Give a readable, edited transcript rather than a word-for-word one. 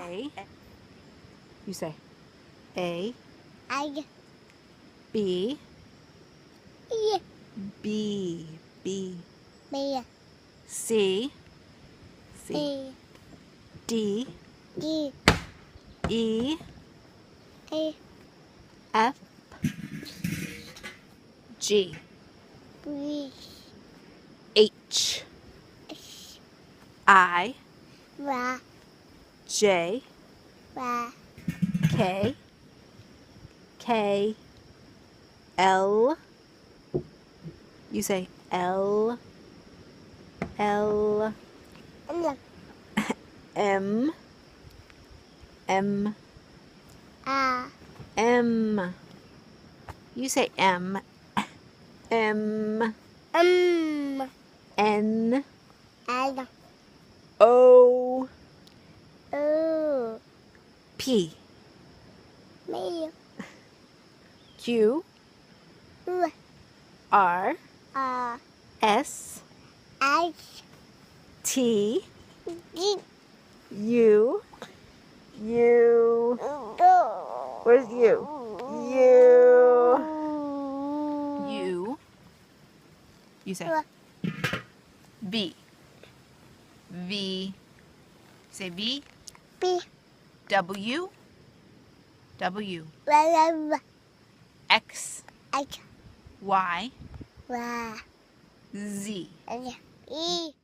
A. You say A. I. B. E. B. B. B. C. C. E. D. D. E. A. F. G. B. H. H. I. Y. J. Y. K. K. L. You say L. L. L. M. M. A. M. You say M. M. N. L. O. O. P. Me. Q. U. R. R. S. H. T. G. U. U. O. Where's U? U. U. You say V. V. Say V. B. W. W. Y. X. H. Y. Y. Z. E.